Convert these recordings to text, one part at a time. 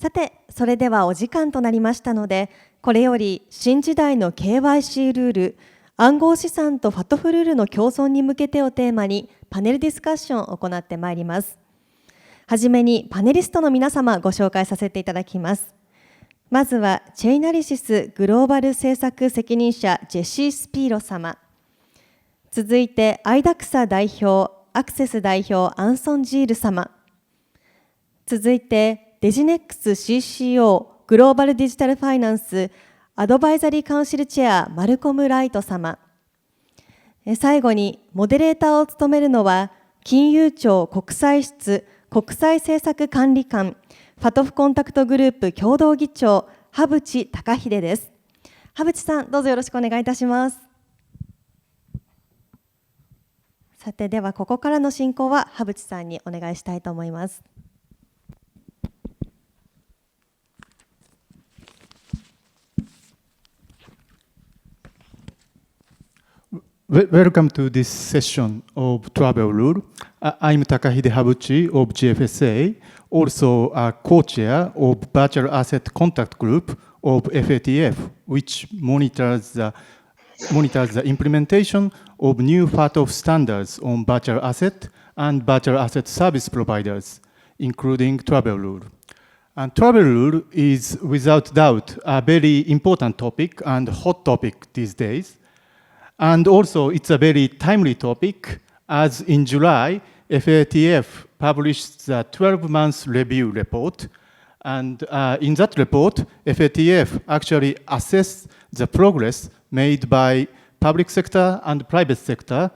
さて、それではお時間となりましたので、これより新時代の KYC ルール、暗号資産とFatfルールの共存に向けてをテーマにパネルディスカッションを行ってまいります。はじめにパネリストの皆様ご紹介させていただきます。まずはチェイナリシスグローバル政策責任者ジェシー・スピーロ様。続いてアイダクサ代表、アクセス代表アンソン・ジール様。続いてデジネックス CCO グローバルデジタルファイナンスアドバイザリーカウンシルチェアマルコム・ライト様。最後にモデレーターを務めるのは金融庁国際室国際政策管理官Fatfコンタクトグループ共同議長羽渕隆秀です。羽渕さん、どうぞよろしくお願いいたします。さて、ではここからの進行は羽渕さんにお願いしたいと思います。Welcome to this session of Travel Rule. I'm Takahide Habuchi of GFSA, also a co-chair of Virtual Asset Contact Group of FATF, which monitors the implementation of new Fatf standards on virtual asset and virtual asset service providers, including Travel Rule. And Travel Rule is without doubt a very important topic and hot topic these days. And also, it's a very timely topic, as in July, FATF published the 12-month review report. And in that report, FATF actually assessed the progress made by public sector and private sector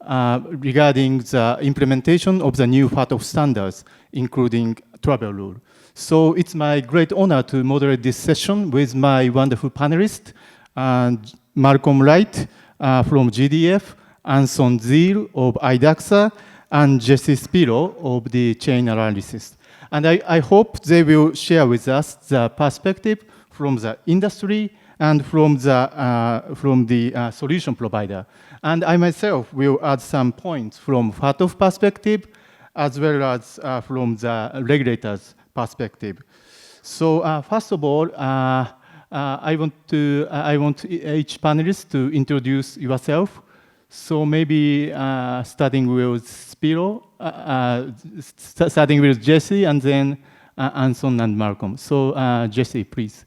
regarding the implementation of the new Fatf standards, including Travel Rule. So it's my great honor to moderate this session with my wonderful panelists, Malcolm Wright, from GDF, Anson Zeal of IDAXA, and Jesse Spiro of the chain analysis. And I hope they will share with us the perspective from the industry and from the solution provider. And I myself will add some points from Fatf perspective, as well as from the regulator's perspective. So first of all, I want each panelist to introduce yourself. So maybe starting with Spiro, starting with Jesse, and then Anson and Malcolm. So Jesse, please.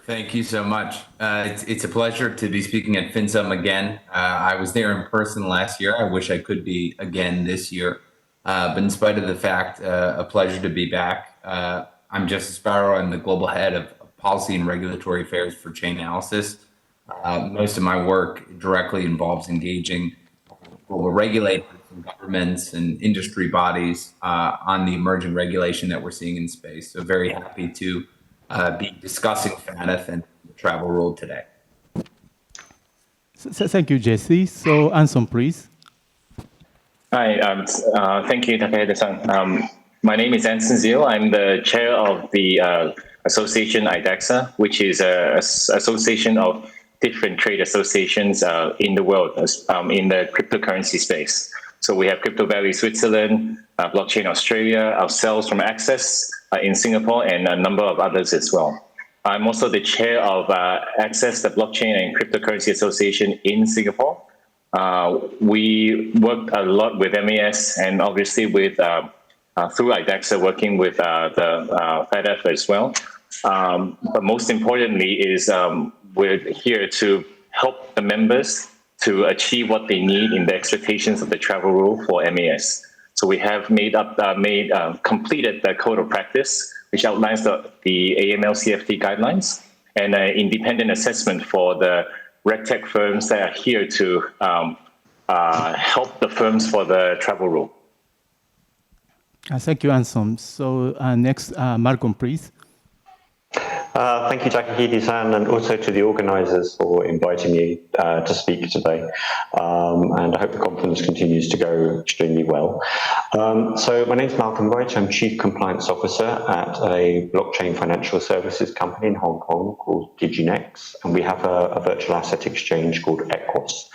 Thank you so much. It's a pleasure to be speaking at FinSum again. I was there in person last year. I wish I could be again this year. But in spite of the fact, a pleasure to be back. I'm Jesse Sparrow. I'm the global head of policy and regulatory affairs for Chain Analysis. Most of my work directly involves engaging global regulators and governments and industry bodies on the emerging regulation that we're seeing in space. So very happy to be discussing Fatf and the travel rule today. Thank you, Jesse. So Anson, please. Hi, thank you, Takahide-san. My name is Anson Zeal. I'm the chair of the association IDAXA, which is an association of different trade associations in the world in the cryptocurrency space. So we have Crypto Valley Switzerland, Blockchain Australia, ourselves from Access in Singapore, and a number of others as well. I'm also the chair of Access, the Blockchain and Cryptocurrency Association in Singapore. We worked a lot with MAS and obviously with through IDAXA working with the Fatf as well. But most importantly is we're here to help the members to achieve what they need in the expectations of the travel rule for MAS. So we have completed the code of practice, which outlines the AML-CFT guidelines and an independent assessment for the RegTech firms that are here to help the firms for the travel rule. Thank you, Anson. So next, Malcolm, please. Thank you, Takahide-san, and also to the organisers for inviting me to speak today. And I hope the conference continues to go extremely well. So my name is Malcolm Wright. I'm Chief Compliance Officer at a blockchain financial services company in Hong Kong called DigiNex, and we have a virtual asset exchange called Equos.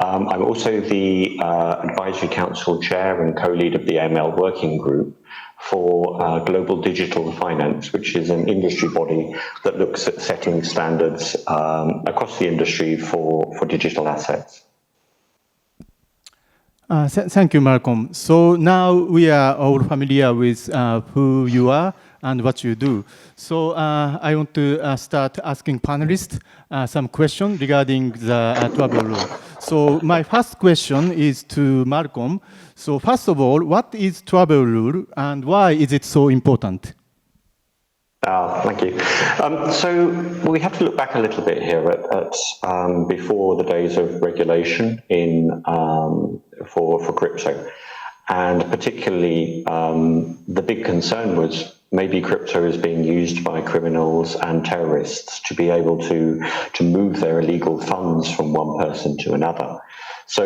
I'm also the Advisory Council Chair and co-lead of the AML Working Group for Global Digital Finance, which is an industry body that looks at setting standards across the industry for digital assets. Thank you, Malcolm. So now we are all familiar with who you are and what you do. So I want to start asking panelists some questions regarding the travel rule. So my first question is to Malcolm. So first of all, what is travel rule and why is it so important? Thank you. So we have to look back a little bit here at before the days of regulation for crypto, and particularly the big concern was maybe crypto is being used by criminals and terrorists to be able to move their illegal funds from one person to another. So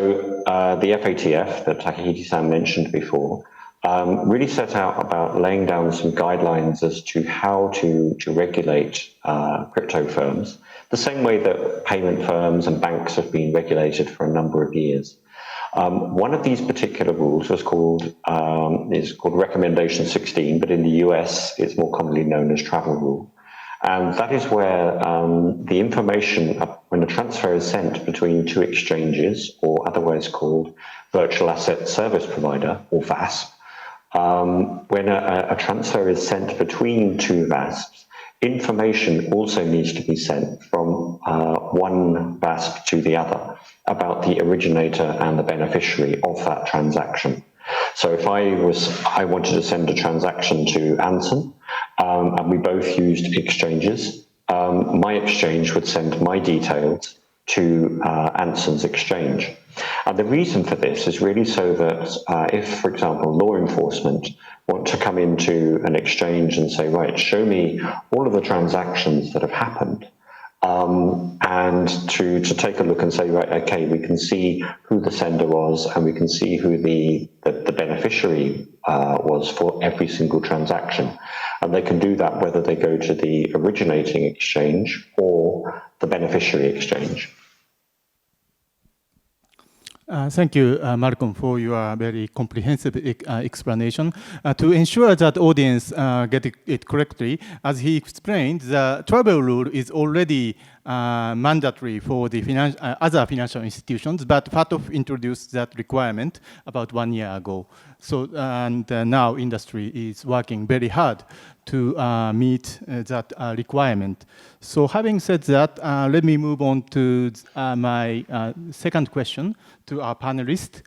the FATF that Takahiti-san mentioned before really set out about laying down some guidelines as to how to regulate crypto firms, the same way that payment firms and banks have been regulated for a number of years. One of these particular rules was called Recommendation 16, but in the US it's more commonly known as Travel Rule. And that is where the information, when a transfer is sent between two exchanges, or otherwise called Virtual Asset Service Provider, or VASP, when a transfer is sent between two VASPs, information also needs to be sent from one VASP to the other about the originator and the beneficiary of that transaction. So if I wanted to send a transaction to Anson, and we both used exchanges, my exchange would send my details to Anson's exchange. And the reason for this is really so that if, for example, law enforcement want to come into an exchange and say, right, show me all of the transactions that have happened, and to take a look and say, right, okay, we can see who the sender was and we can see who the beneficiary was for every single transaction. And they can do that whether they go to the originating exchange or the beneficiary exchange. Thank you, Malcolm, for your very comprehensive explanation. To ensure that audience get it correctly, as he explained, the travel rule is already mandatory for the other financial institutions, but Fatf introduced that requirement about 1 year ago. So, and now industry is working very hard to meet that requirement. So having said that, let me move on to my second question to our panelists.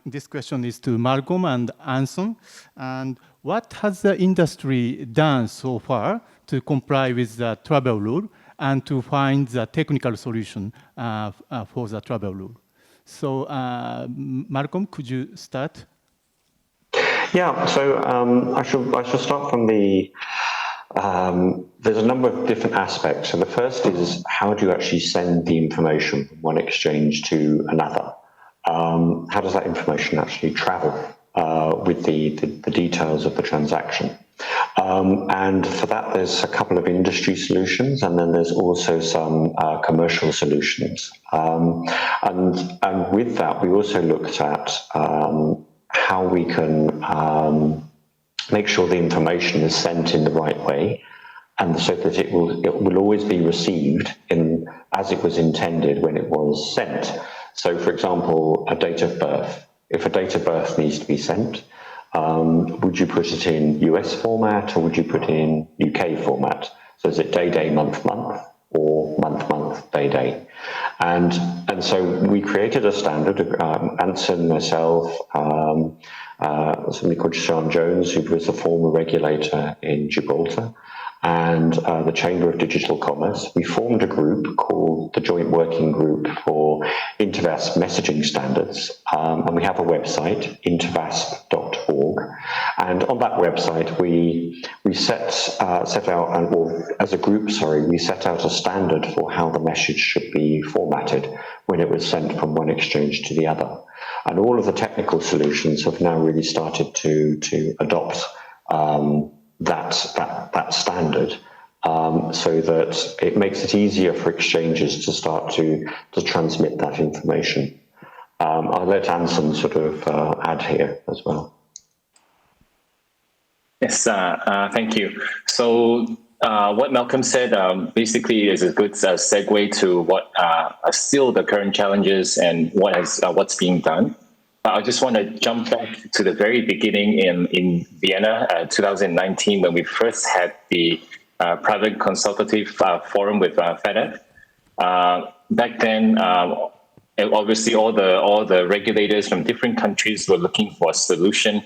This question is to Malcolm and Anson. And what has the industry done so far to comply with the travel rule and to find the technical solution for the travel rule? So Malcolm, could you start? Yeah, so I shall start from the, there's a number of different aspects. So the first is how do you actually send the information from one exchange to another? How does that information actually travel with the details of the transaction? And for that, there's a couple of industry solutions, and then there's also some commercial solutions. And with that, we also looked at how we can make sure the information is sent in the right way, and so that it will always be received as it was intended when it was sent. So, for example, a date of birth. If a date of birth needs to be sent, would you put it in US format or would you put it in UK format? So is it day, month, or month, day? And so we created a standard, Anson, myself, somebody called Sean Jones, who was the former regulator in Gibraltar, and the Chamber of Digital Commerce. We formed a group called the Joint Working Group for Intervasp Messaging Standards, and we have a website, intervasp.org. And on that website, we set out, or as a group, we set out a standard for how the message should be formatted when it was sent from one exchange to the other. And all of the technical solutions have now really started to adopt that standard, so that it makes it easier for exchanges to start to transmit that information. I'll let Anson sort of add here as well. Yes, thank you. So what Malcolm said basically is a good segue to what are still the current challenges and what's being done. I just want to jump back to the very beginning in Vienna, 2019, when we first had the private consultative forum with Fatf. Back then, obviously, all the regulators from different countries were looking for a solution,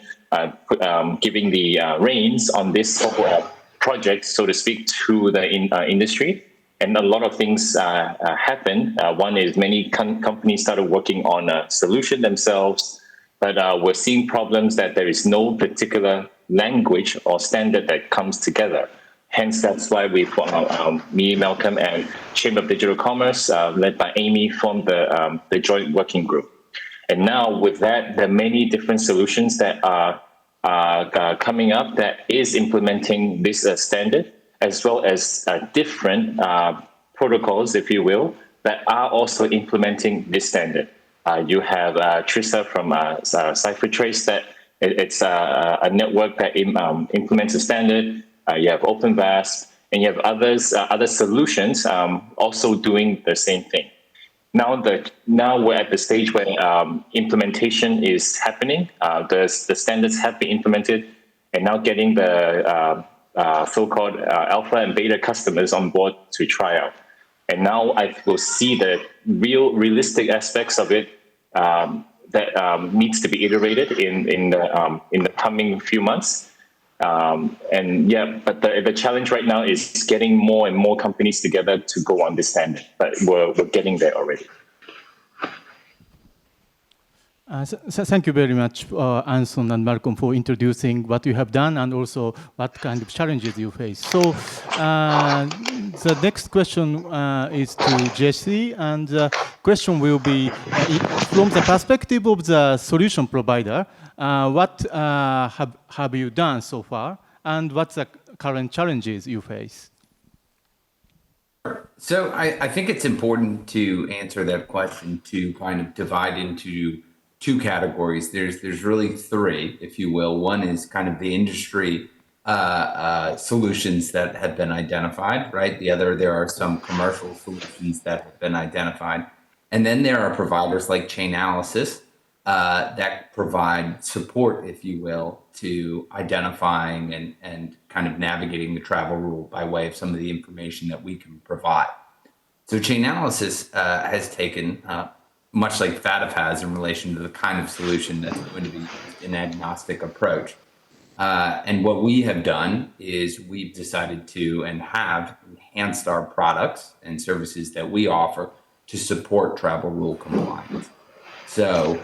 giving the reins on this whole project, so to speak, to the industry. And a lot of things happened. One is many companies started working on a solution themselves, but we're seeing problems that there is no particular language or standard that comes together. Hence, that's why me, Malcolm, and Chamber of Digital Commerce, led by Amy, formed the joint working group. And now, with that, there are many different solutions that are coming up that is implementing this standard, as well as different protocols, if you will, that are also implementing this standard. You have Trista from CipherTrace, that it's a network that implements a standard. You have OpenVASP, and you have other solutions also doing the same thing. Now we're at the stage where implementation is happening. The standards have been implemented, and now getting the so-called alpha and beta customers on board to try out. And now I will see the realistic aspects of it that needs to be iterated in the coming few months. But the challenge right now is getting more and more companies together to go on this standard. But we're getting there already. Thank you very much, Anson and Malcolm, for introducing what you have done and also what kind of challenges you face. So the next question is to Jesse, and the question will be, from the perspective of the solution provider, what have you done so far, and what's the current challenges you face? So I think it's important to answer that question to kind of divide into two categories. There's really three, if you will. One is kind of the industry solutions that have been identified, right? The other, there are some commercial solutions that have been identified. And then there are providers like Chainalysis that provide support, if you will, to identifying and kind of navigating the travel rule by way of some of the information that we can provide. So Chainalysis has taken, much like Fatf has in relation to the kind of solution that's going to be an agnostic approach. And what we have done is we've decided to and have enhanced our products and services that we offer to support travel rule compliance. So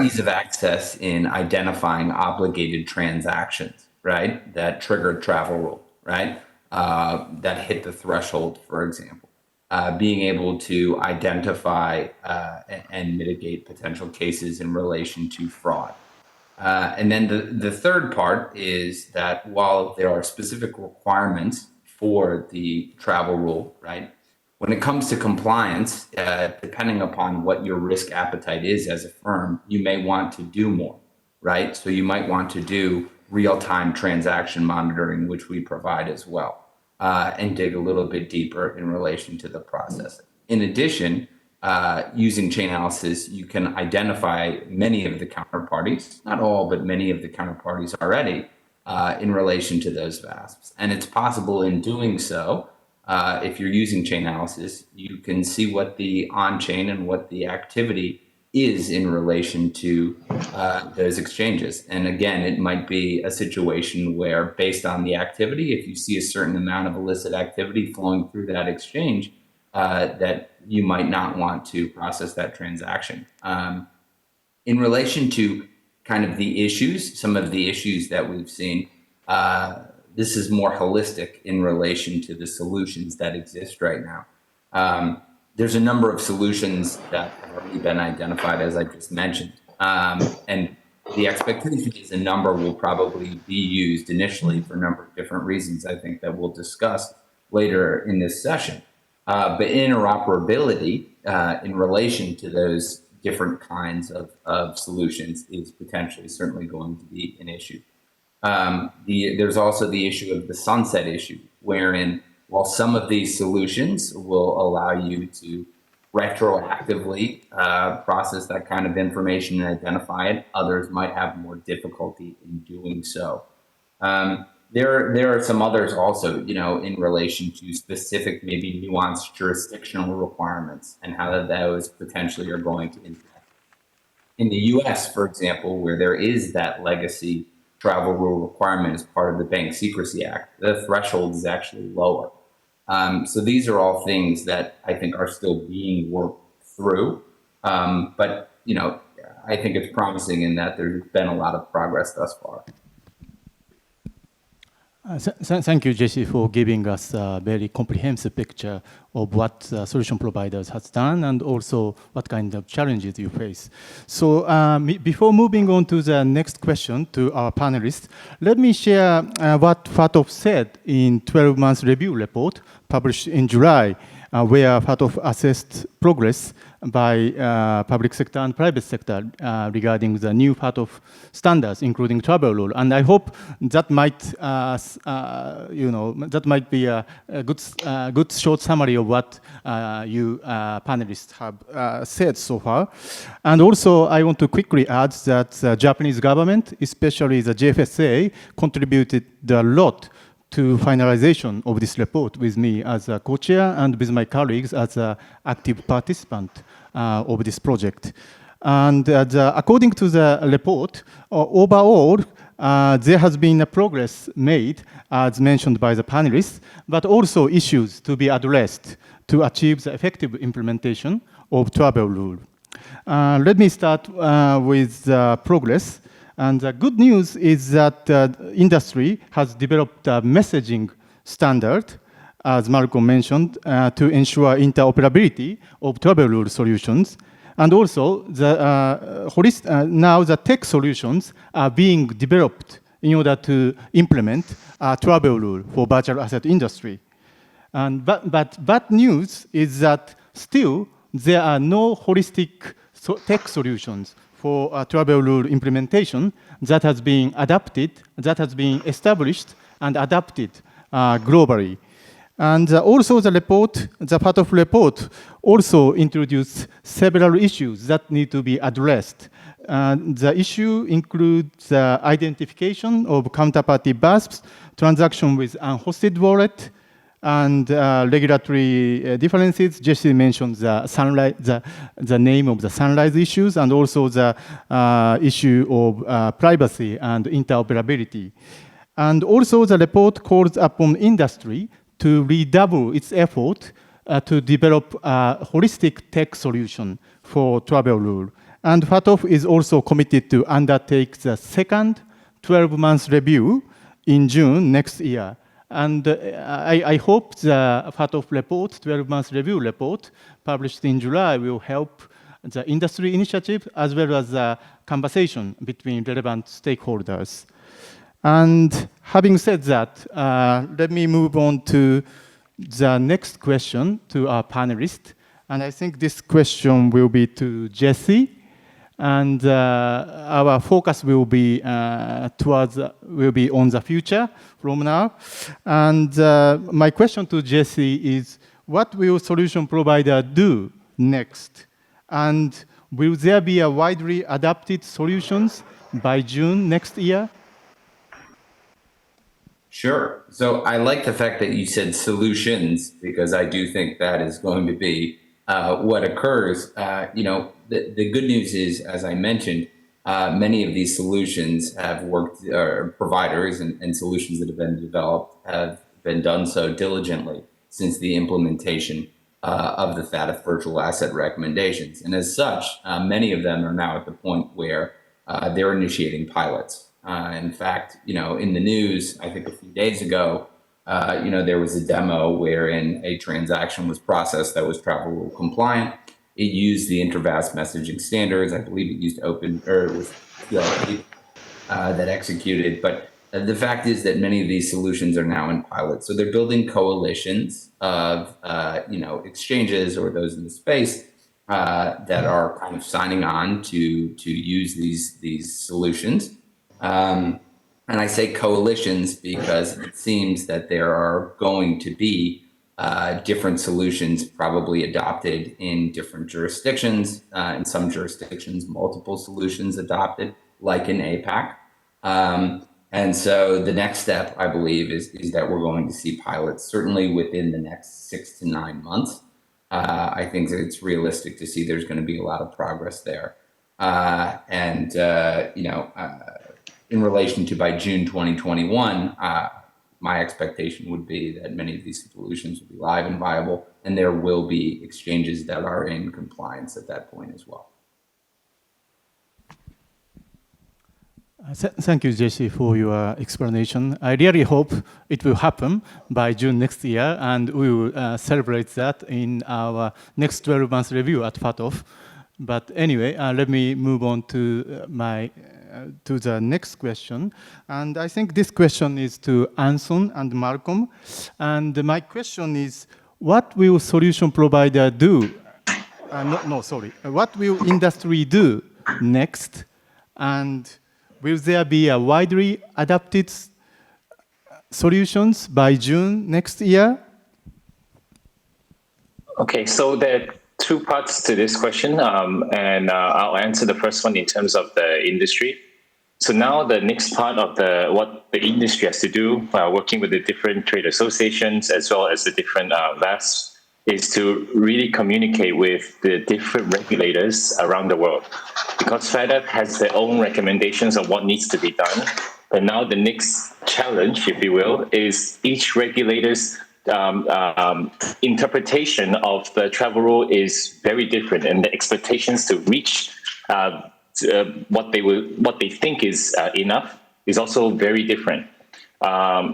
ease of access in identifying obligated transactions, right, that triggered travel rule, right, that hit the threshold, for example. Being able to identify and mitigate potential cases in relation to fraud. And then the third part is that while there are specific requirements for the travel rule, right, when it comes to compliance, depending upon what your risk appetite is as a firm, you may want to do more, right? So you might want to do real-time transaction monitoring, which we provide as well, and dig a little bit deeper in relation to the process. In addition, using Chainalysis, you can identify many of the counterparties, not all, but many of the counterparties already in relation to those VASPs. And it's possible in doing so, if you're using Chainalysis, you can see what the on-chain and what the activity is in relation to those exchanges. And again, it might be a situation where based on the activity, if you see a certain amount of illicit activity flowing through that exchange, that you might not want to process that transaction. In relation to kind of the issues, some of the issues that we've seen, this is more holistic in relation to the solutions that exist right now. There's a number of solutions that have already been identified, as I just mentioned. And the expectation is a number will probably be used initially for a number of different reasons, I think, that we'll discuss later in this session. But interoperability in relation to those different kinds of solutions is potentially certainly going to be an issue. There's also the issue of the sunset issue, wherein while some of these solutions will allow you to retroactively process that kind of information and identify it, others might have more difficulty in doing so. There are some others also, in relation to specific, maybe nuanced jurisdictional requirements and how those potentially are going to impact. In the US, for example, where there is that legacy travel rule requirement as part of the Bank Secrecy Act, the threshold is actually lower. So these are all things that I think are still being worked through. But, I think it's promising in that there's been a lot of progress thus far. Thank you, Jesse, for giving us a very comprehensive picture of what solution providers has done and also what kind of challenges you face. So before moving on to the next question to our panelists, let me share what Fatf said in 12-month review report published in July, where Fatf assessed progress by public sector and private sector regarding the new Fatf standards, including travel rule. And I hope that might, that might be a good short summary of what you panelists have said so far. And also, I want to quickly add that the Japanese government, especially the JFSA, contributed a lot to finalization of this report with me as a co-chair and with my colleagues as an active participant of this project. And according to the report, overall, there has been a progress made, as mentioned by the panelists, but also issues to be addressed to achieve the effective implementation of travel rule. Let me start with progress. And the good news is that the industry has developed a messaging standard, as Malcolm mentioned, to ensure interoperability of travel rule solutions. And also, now the tech solutions are being developed in order to implement a travel rule for virtual asset industry. But bad news is that still there are no holistic tech solutions for travel rule implementation that has been adapted, that has been established and adapted globally. And also the report, the Fatf report, also introduced several issues that need to be addressed. The issue includes the identification of counterparty VASPs, transaction with unhosted wallet, and regulatory differences. Jesse mentioned the name of the sunrise issues and also the issue of privacy and interoperability. And also the report calls upon industry to redouble its effort to develop a holistic tech solution for travel rule. And Fatf is also committed to undertake the second 12-month review in June next year. And I hope the Fatf report, 12-month review report, published in July will help the industry initiative as well as the conversation between relevant stakeholders. And having said that, let me move on to the next question to our panelists. And I think this question will be to Jesse. And our focus will be on the future from now. And my question to Jesse is, what will solution provider do next? And will there be a widely adapted solutions by June next year? Sure. So I like the fact that you said solutions, because I do think that is going to be what occurs. The good news is, as I mentioned, many of these solutions have worked, providers and solutions that have been developed have been done so diligently since the implementation of the Fatf virtual asset recommendations. And as such, many of them are now at the point where they're initiating pilots. In fact, in the news, I think a few days ago, there was a demo wherein a transaction was processed that was travel rule compliant. It used the InterVASP messaging standards. I believe it used it was TLP that executed. But the fact is that many of these solutions are now in pilot. So they're building coalitions of, exchanges or those in the space that are kind of signing on to use these solutions. And I say coalitions because it seems that there are going to be different solutions probably adopted in different jurisdictions. In some jurisdictions, multiple solutions adopted, like in APAC. And so the next step, I believe, is that we're going to see pilots certainly within the next 6 to 9 months. I think that it's realistic to see there's going to be a lot of progress there. In relation to by June 2021, my expectation would be that many of these solutions will be live and viable, and there will be exchanges that are in compliance at that point as well. Thank you, JC, for your explanation. I really hope it will happen by June next year, and we will celebrate that in our next 12-month review at Fatf. But anyway, let me move on to the next question. And I think this question is to Anson and Malcolm. And my question is, what will solution provider do? What will industry do next? And will there be a widely adapted solutions by June next year? Okay, so there are two parts to this question, and I'll answer the first one in terms of the industry. So now the next part of what the industry has to do, working with the different trade associations as well as the different VASs, is to really communicate with the different regulators around the world. Because Fatf has their own recommendations of what needs to be done. But now the next challenge, if you will, is each regulator's interpretation of the travel rule is very different, and the expectations to reach what they think is enough is also very different.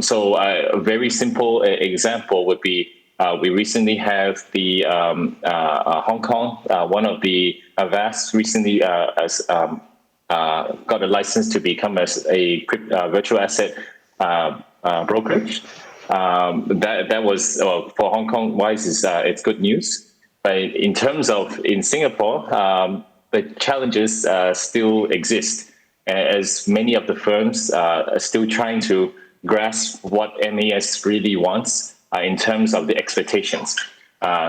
So a very simple example would be we recently have the Hong Kong, one of the VAS recently got a license to become a virtual asset brokerage. That was for Hong Kong wise it's good news. But in terms of in Singapore, the challenges still exist, as many of the firms are still trying to grasp what MAS really wants in terms of the expectations.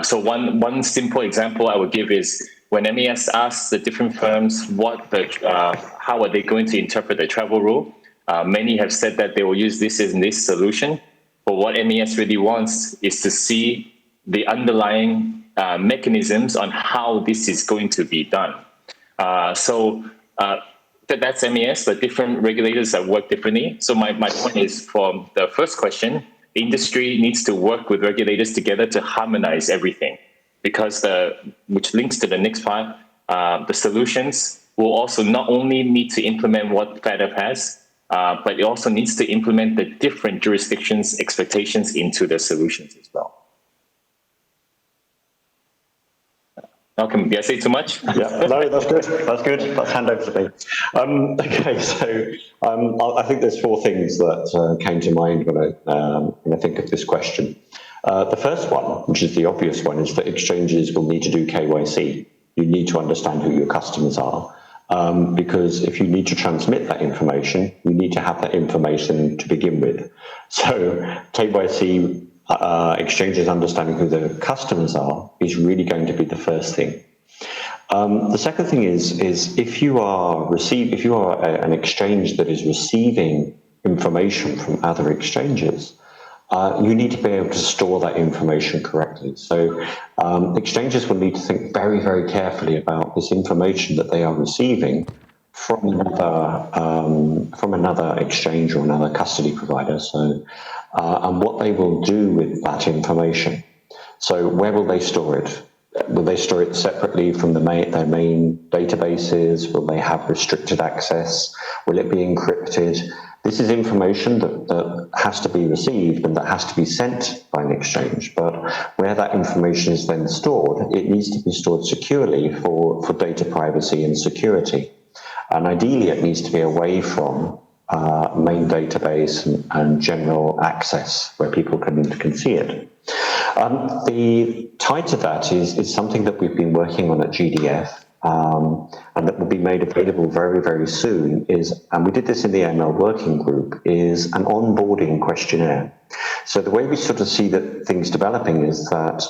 So one simple example I would give is when MAS asks the different firms how are they going to interpret the travel rule, many have said that they will use this and this solution. But what MAS really wants is to see the underlying mechanisms on how this is going to be done. So that's MAS, but different regulators that work differently. So my point is, for the first question, the industry needs to work with regulators together to harmonize everything, because which links to the next part, the solutions will also not only need to implement what Fatf has, but it also needs to implement the different jurisdictions' expectations into the solutions as well. Malcolm, did I say too much? Yeah, no, that's good. That's good. Let's hand over to me. Okay, so I think there's four things that came to mind when I think of this question. The first one, which is the obvious one, is that exchanges will need to do KYC. You need to understand who your customers are, because if you need to transmit that information, you need to have that information to begin with. So KYC, exchanges understanding who their customers are, is really going to be the first thing. The second thing is if you are an exchange that is receiving information from other exchanges, you need to be able to store that information correctly. So exchanges will need to think very, very carefully about this information that they are receiving from another exchange or another custody provider. So and what they will do with that information. So where will they store it? Will they store it separately from their main databases? Will they have restricted access? Will it be encrypted? This is information that has to be received and that has to be sent by an exchange. But where that information is then stored, it needs to be stored securely for data privacy and security. And ideally, it needs to be away from main database and general access where people can see it. The tie to that is something that we've been working on at GDF, and that will be made available very, very soon is, and we did this in the AML working group, is an onboarding questionnaire. So the way we sort of see that things developing is that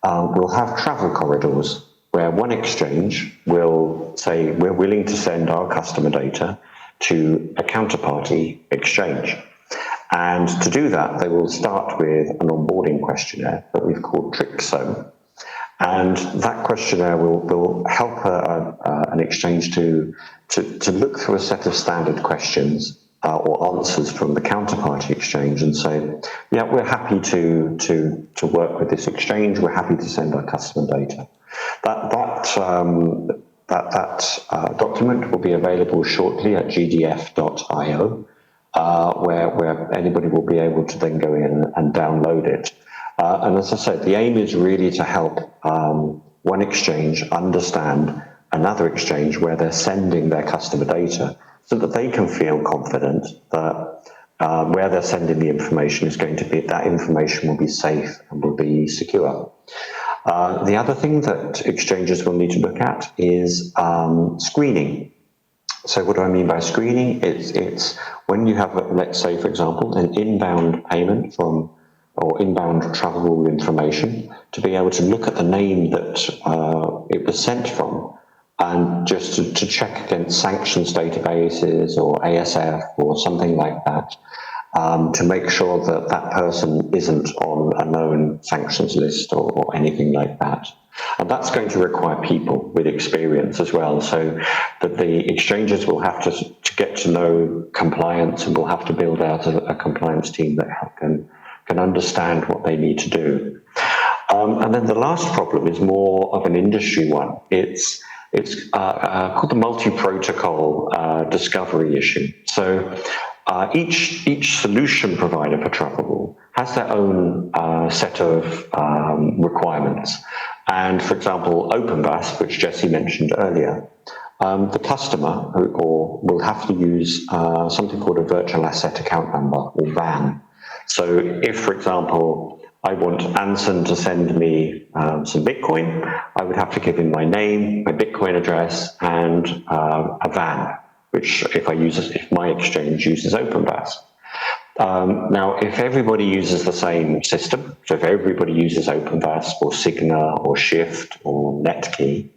we'll have travel corridors where one exchange will say, we're willing to send our customer data to a counterparty exchange. And to do that, they will start with an onboarding questionnaire that we've called TrickSome. And that questionnaire will help an exchange to look through a set of standard questions or answers from the counterparty exchange and say, yeah, we're happy to work with this exchange. We're happy to send our customer data. That document will be available shortly at gdf.io, where anybody will be able to then go in and download it. And as I said, the aim is really to help one exchange understand another exchange where they're sending their customer data so that they can feel confident that where they're sending the information is going to be, that information will be safe and will be secure. The other thing that exchanges will need to look at is screening. So what do I mean by screening? It's when you have, let's say, for example, an inbound payment from or inbound travel information, to be able to look at the name that it was sent from and just to check against sanctions databases or ASF or something like that, to make sure that that person isn't on a known sanctions list or anything like that. And that's going to require people with experience as well, so that the exchanges will have to get to know compliance and will have to build out a compliance team that can understand what they need to do. And then the last problem is more of an industry one. It's called the multi-protocol discovery issue. So each solution provider for travel has their own set of requirements. And for example, OpenVAS, which Jesse mentioned earlier, the customer will have to use something called a virtual asset account number, or VAN. So if, for example, I want Anson to send me some Bitcoin, I would have to give him my name, my Bitcoin address, and a VAN, which if my exchange uses OpenVAS. Now, if everybody uses the same system, so if everybody uses OpenVAS or Signa or Shift or Netkey,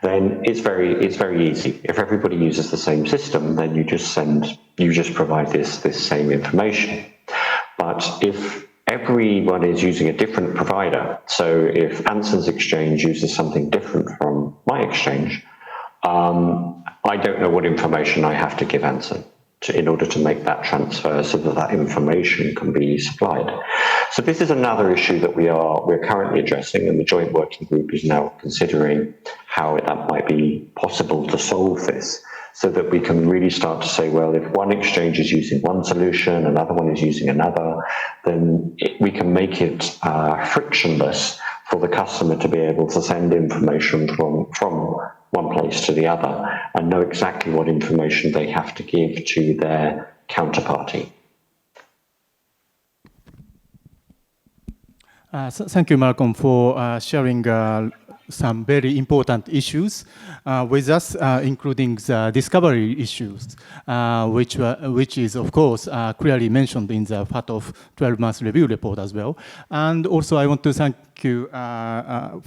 then it's very easy. If everybody uses the same system, then you just provide this same information. But if everyone is using a different provider, so if Anson's exchange uses something different from my exchange, I don't know what information I have to give Anson in order to make that transfer so that information can be supplied. So this is another issue that we're currently addressing, and the joint working group is now considering how that might be possible to solve this, so that we can really start to say, well, if one exchange is using one solution, another one is using another, then we can make it frictionless for the customer to be able to send information from one place to the other and know exactly what information they have to give to their counterparty. Thank you, Malcolm, for sharing some very important issues with us, including the discovery issues, which is, of course, clearly mentioned in the Fatf 12-month review report as well. And also, I want to thank you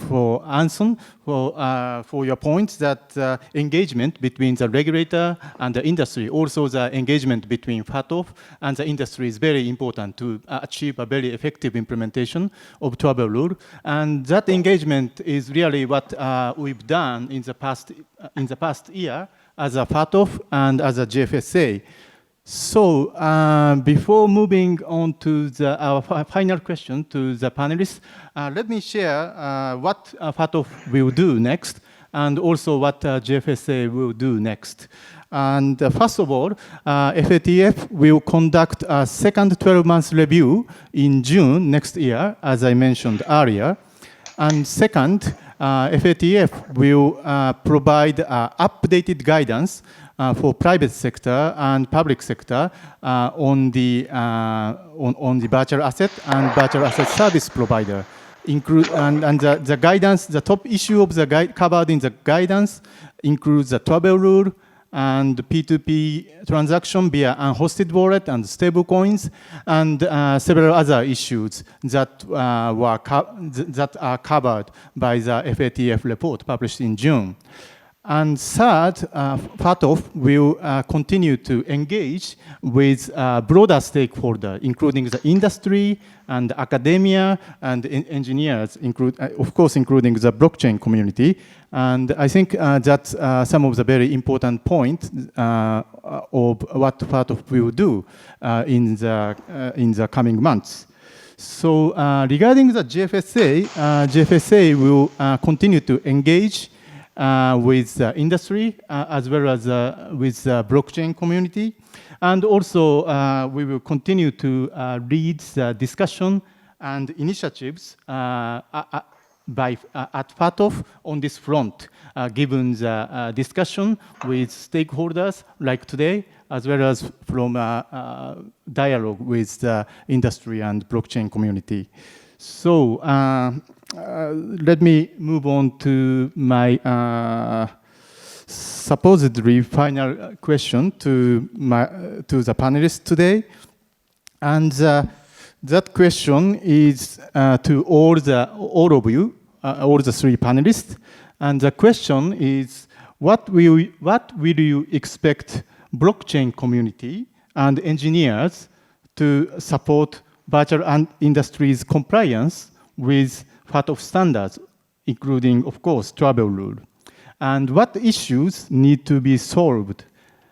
for Anson for your point that engagement between the regulator and the industry, also the engagement between Fatf and the industry is very important to achieve a very effective implementation of travel rule. And that engagement is really what we've done in the past year as a Fatf and as a GFSA. So before moving on to our final question to the panelists, let me share what Fatf will do next and also what GFSA will do next. And first of all, FATF will conduct a second 12-month review in June next year, as I mentioned earlier. And second, FATF will provide updated guidance for private sector and public sector on the virtual asset and virtual asset service provider. and the guidance, the top issue of the covered in the guidance includes the travel rule and P2P transaction via unhosted wallet and stable coins, and several other issues that are covered by the FATF report published in June. And third, Fatf will continue to engage with broader stakeholders, including the industry and academia and engineers, of course, including the blockchain community. And I think that's some of the very important points of what Fatf will do in the coming months. So regarding the GFSA, GFSA will continue to engage with the industry as well as with the blockchain community. And also, we will continue to lead the discussion and initiatives at Fatf on this front, given the discussion with stakeholders like today, as well as from dialogue with the industry and blockchain community. So let me move on to my supposedly final question to the panelists today. And that question is to all of you, all the three panelists. And the question is, what will you expect blockchain community and engineers to support virtual industry's compliance with Fatf standards, including, of course, travel rule? And what issues need to be solved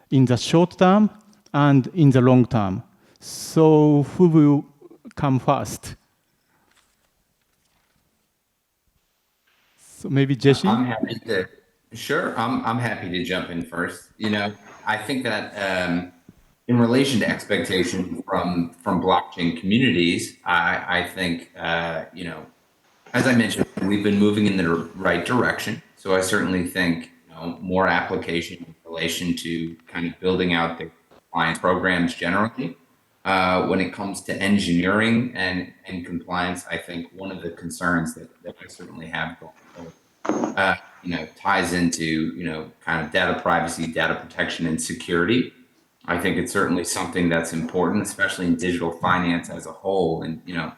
in the short term and in the long term? So who will come first? So maybe Jesse? I'm happy to, sure, I'm happy to jump in first. You know, I think that in relation to expectation from blockchain communities, I think, you know, as I mentioned, we've been moving in the right direction. So I certainly think, you know, more application in relation to kind of building out the compliance programs generally. When it comes to engineering and compliance, I think one of the concerns that I certainly have going forward, you know, ties into, you know, kind of data privacy, data protection, and security. I think it's certainly something that's important, especially in digital finance as a whole. And, you know,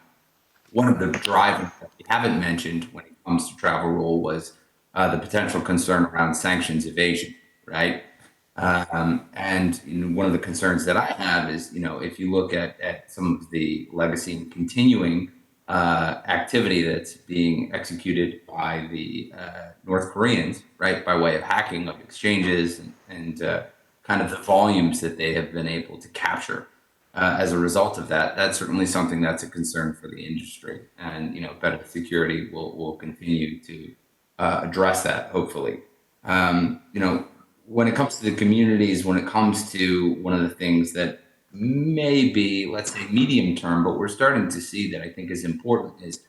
one of the drivers that we haven't mentioned when it comes to travel rule was the potential concern around sanctions evasion, right? And you know, one of the concerns that I have is, you know, if you look at some of the legacy and continuing activity that's being executed by the North Koreans, right, by way of hacking of exchanges and kind of the volumes that they have been able to capture. As a result of that, that's certainly something that's a concern for the industry, and you know, better security will continue to address that, hopefully. You know, when it comes to the communities, when it comes to one of the things that may be, let's say, medium term, but we're starting to see that I think is important is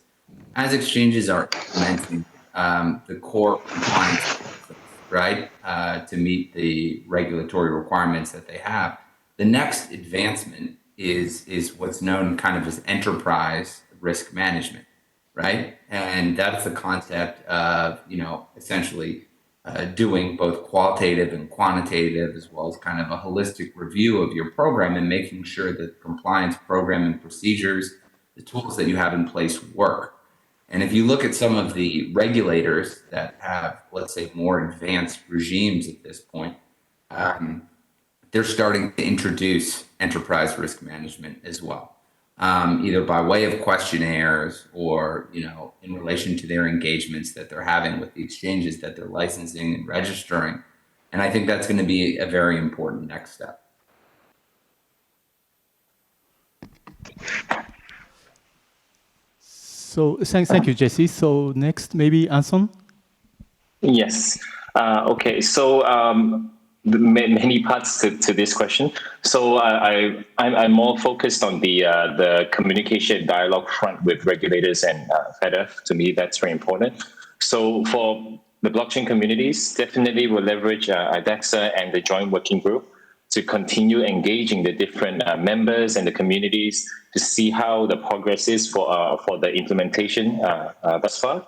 as exchanges are implementing the core compliance, right, to meet the regulatory requirements that they have. The next advancement is what's known kind of as enterprise risk management, right? And that's the concept of, you know, essentially doing both qualitative and quantitative, as well as kind of a holistic review of your program and making sure that the compliance program and procedures, the tools that you have in place work. And if you look at some of the regulators that have, let's say, more advanced regimes at this point, they're starting to introduce enterprise risk management as well, either by way of questionnaires or, you know, in relation to their engagements that they're having with the exchanges that they're licensing and registering. And I think that's going to be a very important next step. So thank you, Jesse. So next, maybe Anson? Yes. Okay. So many parts to this question. So I'm more focused on the communication dialogue front with regulators and FATF. To me, that's very important. So for the blockchain communities, definitely will leverage IDEXA and the joint working group to continue engaging the different members and the communities to see how the progress is for the implementation thus far,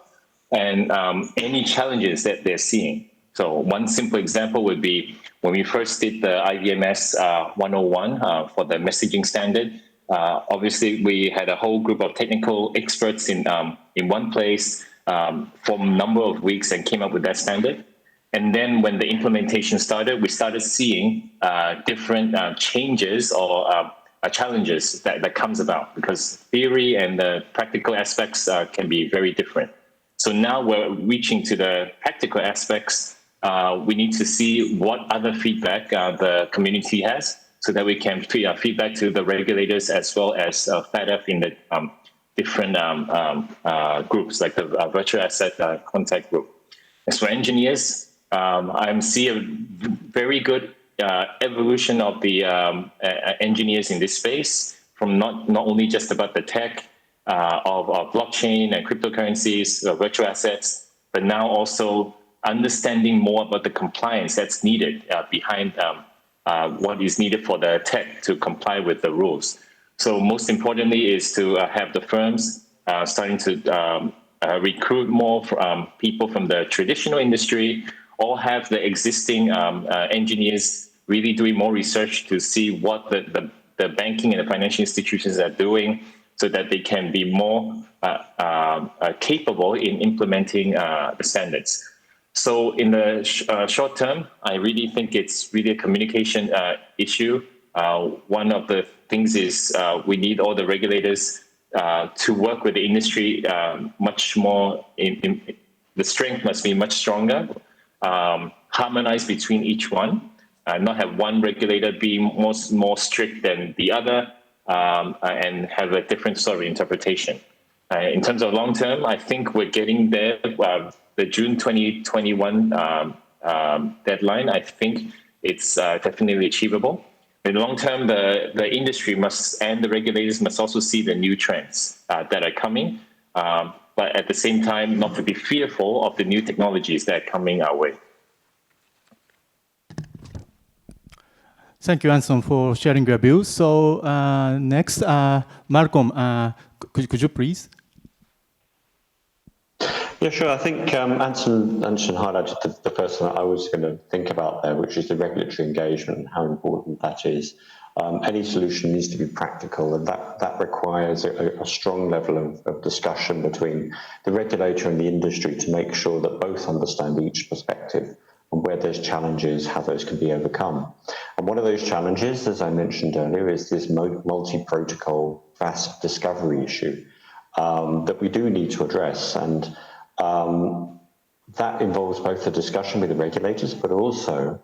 and any challenges that they're seeing. So one simple example would be when we first did the IVMS 101 for the messaging standard. Obviously, we had a whole group of technical experts in one place for a number of weeks and came up with that standard. And then when the implementation started, we started seeing different changes or challenges that comes about, because theory and the practical aspects can be very different. So now we're reaching to the practical aspects. We need to see what other feedback the community has, so that we can feedback to the regulators as well as Fatf in the different groups, like the virtual asset contact group. As for engineers, I see a very good evolution of the engineers in this space, from not only just about the tech of blockchain and cryptocurrencies, virtual assets, but now also understanding more about the compliance that's needed behind what is needed for the tech to comply with the rules. So most importantly is to have the firms starting to recruit more people from the traditional industry, or have the existing engineers really doing more research to see what the banking and the financial institutions are doing, so that they can be more capable in implementing the standards. So in the short term, I really think it's really a communication issue. One of the things is we need all the regulators to work with the industry much more. The strength must be much stronger. Harmonize between each one, not have one regulator be more strict than the other, and have a different sort of interpretation. In terms of long term, I think we're getting there. The June 2021 deadline, I think it's definitely achievable. In the long term, the industry must, and the regulators must also see the new trends that are coming, but at the same time, not to be fearful of the new technologies that are coming our way. Thank you, Anson, for sharing your views. So next, Malcolm, could you please? Yeah, sure. I think Anson highlighted the first one I was going to think about there, which is the regulatory engagement and how important that is. Any solution needs to be practical, and that requires a strong level of discussion between the regulator and the industry to make sure that both understand each perspective and where there's challenges, how those can be overcome. And one of those challenges, as I mentioned earlier, is this multi-protocol fast discovery issue that we do need to address. And that involves both the discussion with the regulators, but also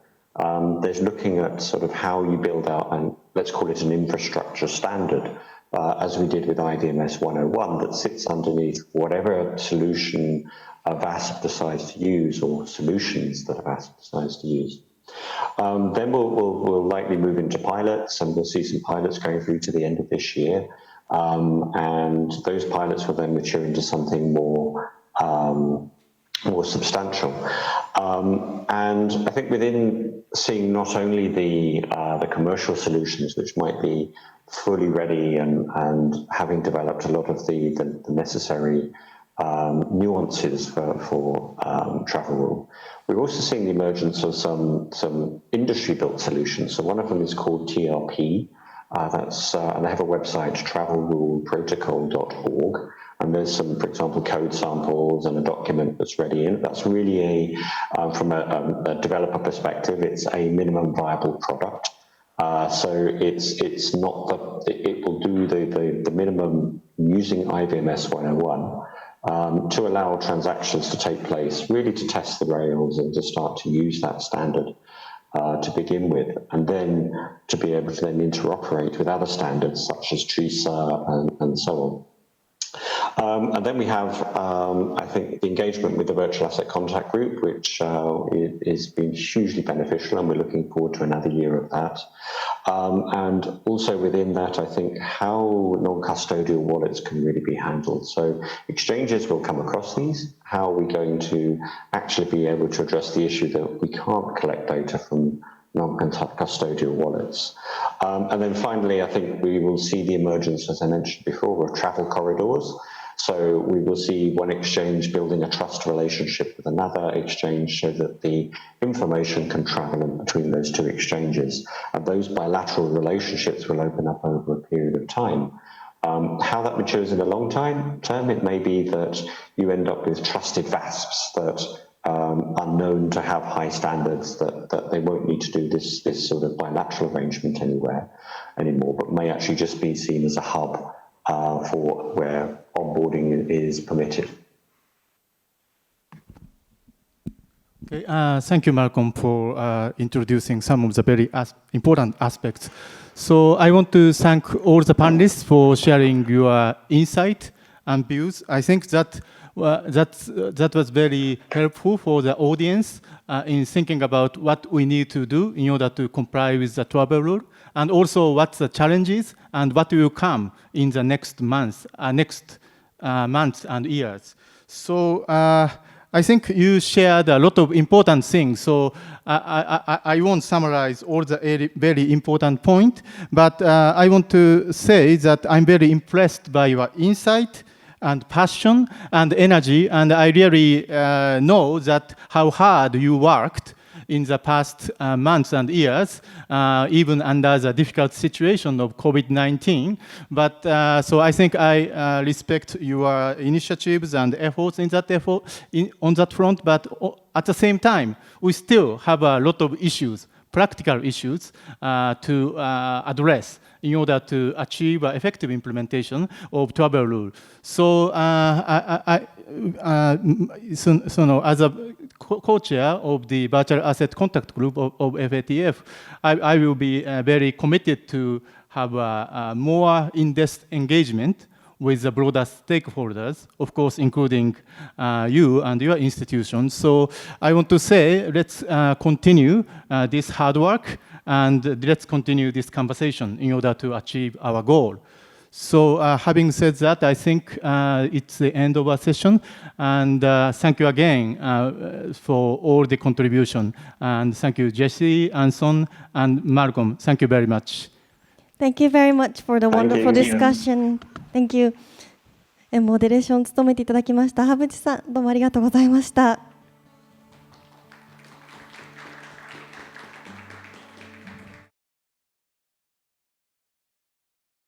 there's looking at sort of how you build out, and let's call it an infrastructure standard, as we did with IVMS 101, that sits underneath whatever solution VASP decides to use, or solutions that VASP decides to use. Then we'll likely move into pilots, and we'll see some pilots going through to the end of this year. And those pilots will then mature into something more substantial. And I think within seeing not only the commercial solutions, which might be fully ready and having developed a lot of the necessary nuances for travel rule, we're also seeing the emergence of some industry-built solutions. So one of them is called TRP. And they have a website, travelruleprotocol.org, and there's some, for example, code samples and a document that's ready in. That's really from a developer perspective, it's a minimum viable product. So it's not it will do the minimum using IVMS 101 to allow transactions to take place, really to test the rails and to start to use that standard to begin with, and then to be able to then interoperate with other standards such as TRISA and so on. And then we have, I think, the engagement with the Virtual Asset Contact Group, which has been hugely beneficial, and we're looking forward to another year of that. And also within that, I think how non-custodial wallets can really be handled. So exchanges will come across these. How are we going to actually be able to address the issue that we can't collect data from non-custodial wallets. And then finally, I think we will see the emergence, as I mentioned before, of travel corridors. So we will see one exchange building a trust relationship with another exchange so that the information can travel in between those two exchanges. And those bilateral relationships will open up over a period of time. How that matures in the long term, it may be that you end up with trusted VASPs that are known to have high standards, that they won't need to do this sort of bilateral arrangement anymore, but may actually just be seen as a hub for where onboarding is permitted. Okay, thank you, Malcolm, for introducing some of the very important aspects. So I want to thank all the panelists for sharing your insight and views. I think that was very helpful for the audience in thinking about what we need to do in order to comply with the travel rule, and also what the challenges and what will come in the next months and years. So I think you shared a lot of important things. So I won't summarize all the very important points, but I want to say that I'm very impressed by your insight and passion and energy, and I really know that how hard you worked in the past months and years, even under the difficult situation of COVID-19. But so I think I respect your initiatives and efforts on that front. But at the same time, we still have a lot of issues, practical issues, to address in order to achieve effective implementation of travel rule. So, as a co-chair of the Virtual Asset Contact Group of FATF, I will be very committed to have more in-depth engagement with the broader stakeholders, of course, including you and your institution. So I want to say, let's continue this hard work, and let's continue this conversation in order to achieve our goal. So having said that, I think it's the end of our session. And thank you again for all the contribution. And thank you, Jesse, Anson, and Malcolm. Thank you very much. Thank you very much for the wonderful discussion. Thank you. モデレーションを務めていただきました羽渕さん、どうもありがとうございました。